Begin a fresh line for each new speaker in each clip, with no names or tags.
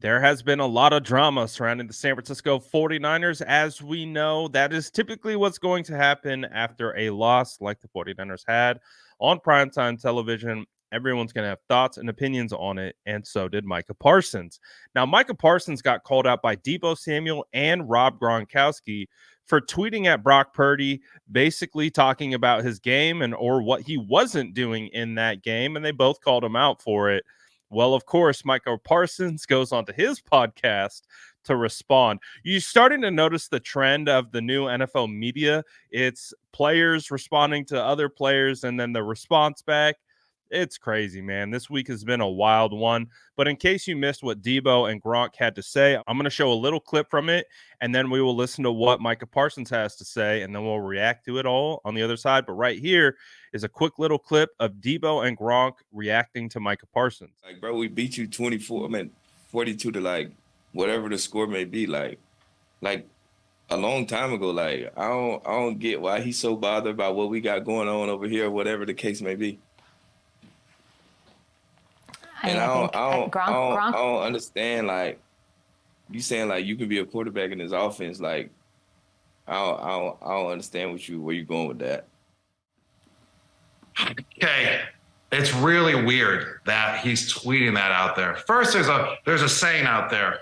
There has been a lot of drama surrounding the San Francisco 49ers. As we know, that is typically what's going to happen after a loss like the 49ers had on primetime television. Everyone's going to have thoughts and opinions on it, and so did Micah Parsons. Now, Micah Parsons got called out by Deebo Samuel and Rob Gronkowski for tweeting at Brock Purdy, basically talking about his game and or what he wasn't doing in that game, and they both called him out for it. Well, of course, Micah Parsons goes onto his podcast to respond. You're starting to notice the trend of the new NFL media. It's players responding to other players and then the response back. It's crazy, man. This week has been a wild one. But in case you missed what Deebo and Gronk had to say, I'm going to show a little clip from it, and then we will listen to what Micah Parsons has to say, and then we'll react to it all on the other side. But right here is a quick little clip of Deebo and Gronk reacting to Micah Parsons.
Like, bro, we beat you 42 to, like, whatever the score may be. Like a long time ago. Like, I don't get why he's so bothered about what we got going on over here, whatever the case may be. And I don't understand, like, you saying, like, you can be a quarterback in this offense. Like, I don't understand where you're going with that.
Okay, it's really weird that he's tweeting that out there. First, there's a saying out there: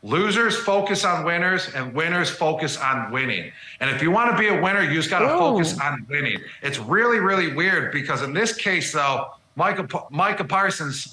losers focus on winners, and winners focus on winning. And if you want to be a winner, you just got to focus on winning. It's really, really weird because in this case, though, Micah Parsons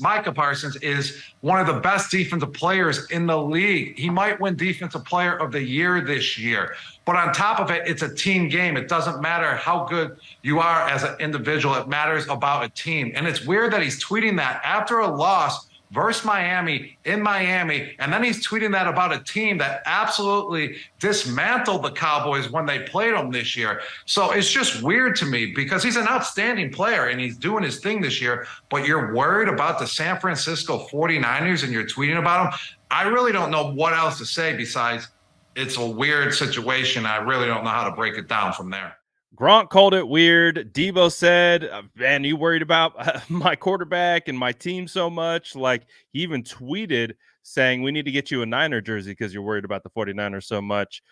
is one of the best defensive players in the league. He might win Defensive Player of the Year this year. But on top of it, it's a team game. It doesn't matter how good you are as an individual. It matters about a team. And it's weird that he's tweeting that after a loss versus Miami in Miami. And then he's tweeting that about a team that absolutely dismantled the Cowboys when they played them this year. So it's just weird to me because he's an outstanding player and he's doing his thing this year, but you're worried about the San Francisco 49ers and you're tweeting about them. I really don't know what else to say besides it's a weird situation. I really don't know how to break it down from there.
Gronk called it weird. Deebo said, man, you worried about my quarterback and my team so much? Like, he even tweeted saying, we need to get you a Niner jersey because you're worried about the 49ers so much.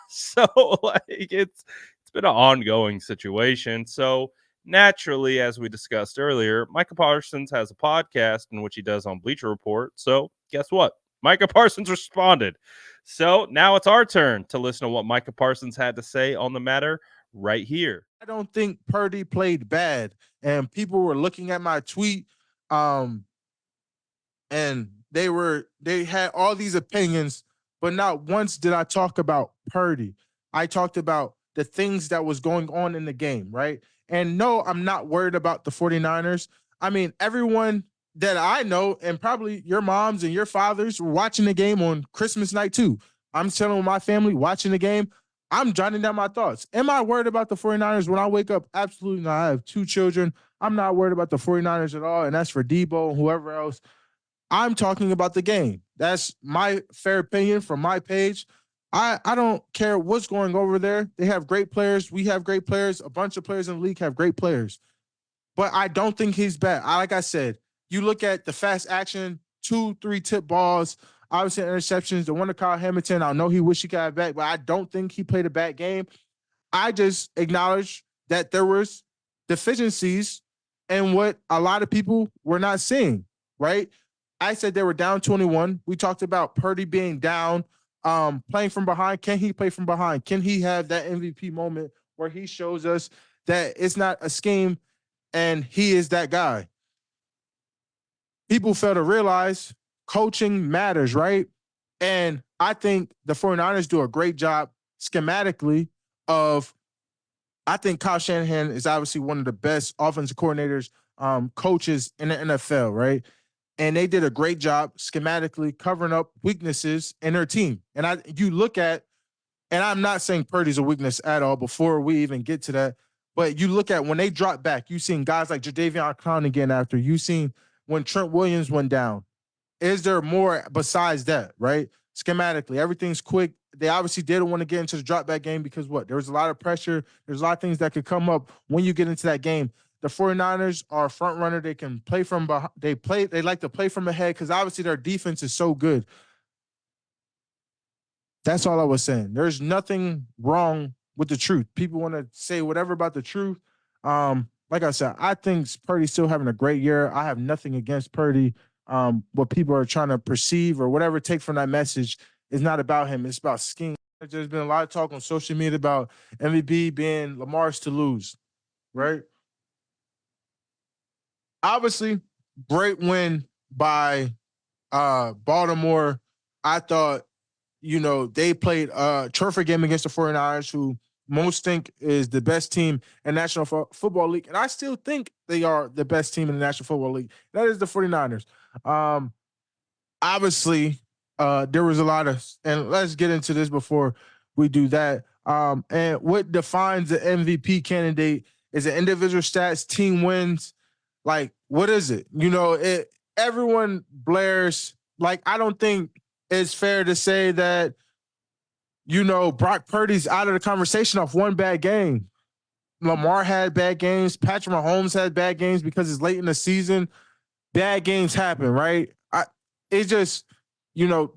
So, like, it's been an ongoing situation. So, naturally, as we discussed earlier, Micah Parsons has a podcast in which he does on Bleacher Report. So, guess what? Micah Parsons responded. So, now it's our turn to listen to what Micah Parsons had to say on the matter right here.
I don't think Purdy played bad, and people were looking at my tweet, and they had all these opinions, but not once did I talk about Purdy. I talked about the things that was going on in the game, right? And no, I'm not worried about the 49ers. I mean, everyone that I know, and probably your moms and your fathers, were watching the game on Christmas night too. I'm chilling with my family, watching the game. I'm jotting down my thoughts. Am I worried about the 49ers when I wake up? Absolutely not. I have 2 children. I'm not worried about the 49ers at all, and that's for Deebo and whoever else. I'm talking about the game. That's my fair opinion from my page. I don't care what's going over there. They have great players. We have great players. A bunch of players in the league have great players. But I don't think he's bad. Like I said, you look at the fast action, 2-3 tip balls, obviously interceptions. The one to Kyle Hamilton, I know he wish he could have back, but I don't think he played a bad game. I just acknowledge that there was deficiencies in what a lot of people were not seeing, right? I said they were down 21. We talked about Purdy being down, playing from behind. Can he play from behind? Can he have that MVP moment where he shows us that it's not a scheme and he is that guy? People fail to realize coaching matters, right? And I think the 49ers do a great job schematically I think Kyle Shanahan is obviously one of the best offensive coordinators, coaches in the NFL, right? And they did a great job schematically covering up weaknesses in their team. And you look at, and I'm not saying Purdy's a weakness at all before we even get to that, but you look at when they drop back, you've seen guys like Jadeveon Clowney again after, you've seen when Trent Williams went down. Is there more besides that, right? Schematically, everything's quick. They obviously didn't want to get into the drop back game because what? There was a lot of pressure. There's a lot of things that could come up when you get into that game. the 49ers are a front runner. They can play from behind. They like to play from ahead because obviously their defense is so good. That's all I was saying. There's nothing wrong with the truth. People want to say whatever about the truth. Like I said, I think Purdy's still having a great year. I have nothing against Purdy. What people are trying to perceive or whatever take from that message is not about him. It's about scheme. There's been a lot of talk on social media about MVP being Lamar's to lose, right? Obviously, great win by Baltimore. I thought, they played a terrific game against the 49ers, who most think is the best team in National Football League. And I still think they are the best team in the National Football League. That is the 49ers. Obviously, there was a lot of, and let's get into this before we do that. And what defines the MVP candidate is it individual stats, team wins. Like, what is it? Everyone blares. Like, I don't think it's fair to say that, Brock Purdy's out of the conversation off one bad game. Lamar had bad games. Patrick Mahomes had bad games because it's late in the season. Bad games happen, right? It's just,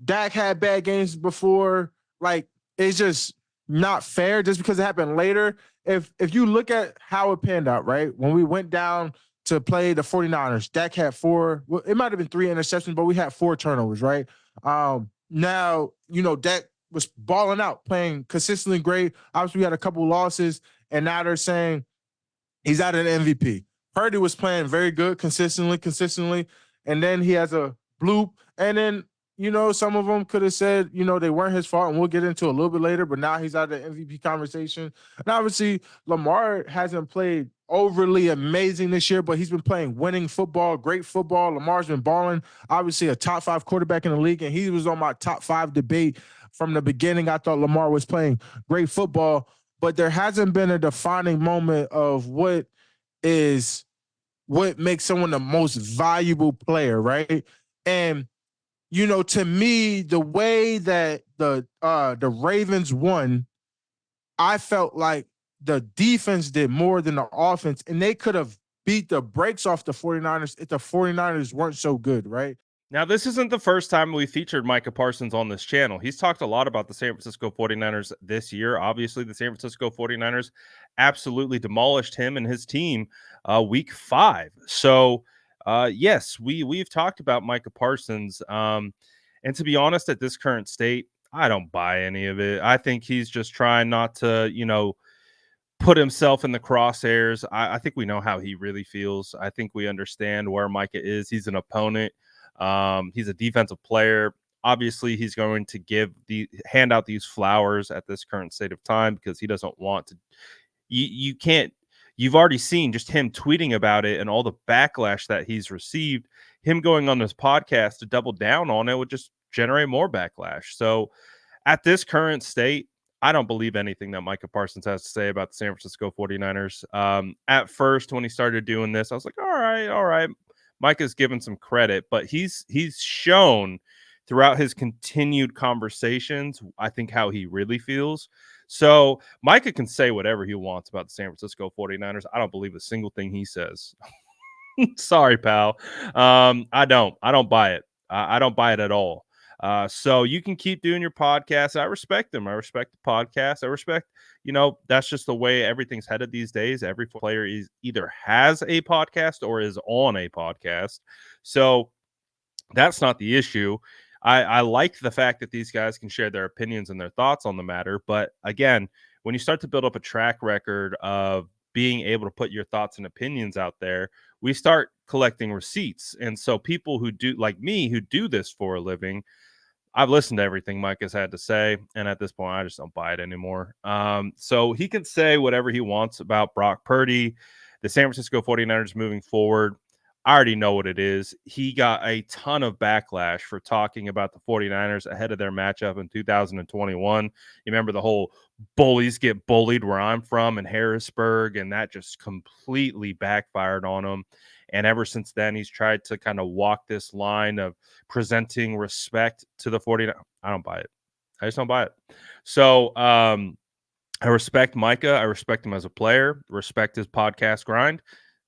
Dak had bad games before. Like, it's just not fair just because it happened later. If you look at how it panned out, right? When we went down to play the 49ers, Dak had it might have been 3 interceptions, but we had 4 turnovers, right? Now, Dak was balling out, playing consistently great. Obviously, we had a couple losses, and now they're saying he's out of the MVP. Purdy was playing very good, consistently, and then he has a bloop, and then some of them could have said they weren't his fault, and we'll get into it a little bit later. But now he's out of the MVP conversation, and obviously Lamar hasn't played overly amazing this year, but he's been playing winning football, great football. Lamar's been balling, obviously a top 5 quarterback in the league, and he was on my top 5 debate from the beginning. I thought Lamar was playing great football, but there hasn't been a defining moment of what makes someone the most valuable player, right? And to me, the way that the Ravens won, I felt like the defense did more than the offense, and they could have beat the brakes off the 49ers if the 49ers weren't so good, right?
Now, this isn't the first time we featured Micah Parsons on this channel. He's talked a lot about the San Francisco 49ers this year. Obviously, the San Francisco 49ers absolutely demolished him and his team week 5. So, yes, we've talked about Micah Parsons. And to be honest, at this current state, I don't buy any of it. I think he's just trying not to, put himself in the crosshairs. I think we know how he really feels. I think we understand where Micah is. He's an opponent. He's a defensive player. Obviously, he's going to hand out these flowers at this current state of time because he doesn't want to. You can't. You've already seen just him tweeting about it and all the backlash that he's received. Him going on this podcast to double down on it would just generate more backlash. So, at this current state, I don't believe anything that Micah Parsons has to say about the San Francisco 49ers. At first, when he started doing this, I was like, all right. Micah's given some credit, but he's shown throughout his continued conversations, I think, how he really feels. So Micah can say whatever he wants about the San Francisco 49ers. I don't believe a single thing he says. Sorry, pal. I don't buy it. I don't buy it at all. So you can keep doing your podcast. I respect them. I respect the podcast. I respect, that's just the way everything's headed these days. Every player either has a podcast or is on a podcast. So that's not the issue. I like the fact that these guys can share their opinions and their thoughts on the matter. But again, when you start to build up a track record of being able to put your thoughts and opinions out there, we start collecting receipts. And so people who do, like me, who do this for a living, I've listened to everything Mike has had to say, and at this point, I just don't buy it anymore. So he can say whatever he wants about Brock Purdy, the San Francisco 49ers moving forward. I already know what it is. He got a ton of backlash for talking about the 49ers ahead of their matchup in 2021. You remember the whole bullies get bullied where I'm from in Harrisburg, and that just completely backfired on him. And ever since then, he's tried to kind of walk this line of presenting respect to the 49ers. I don't buy it. I just don't buy it. So I respect Micah. I respect him as a player, respect his podcast grind.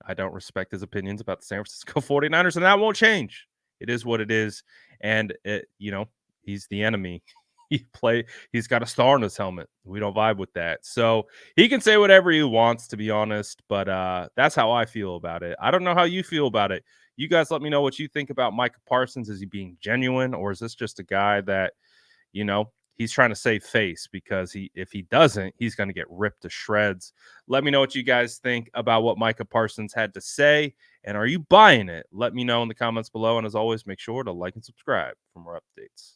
I don't respect his opinions about the San Francisco 49ers, and that won't change. It is what it is. And he's the enemy. He's got a star on his helmet. We don't vibe with that. So he can say whatever he wants, to be honest, but that's how I feel about it. I don't know how you feel about it. You guys let me know what you think about Micah Parsons. Is he being genuine, or is this just a guy that, he's trying to save face? Because if he doesn't, he's going to get ripped to shreds. Let me know what you guys think about what Micah Parsons had to say, and are you buying it? Let me know in the comments below, and as always, make sure to like and subscribe for more updates.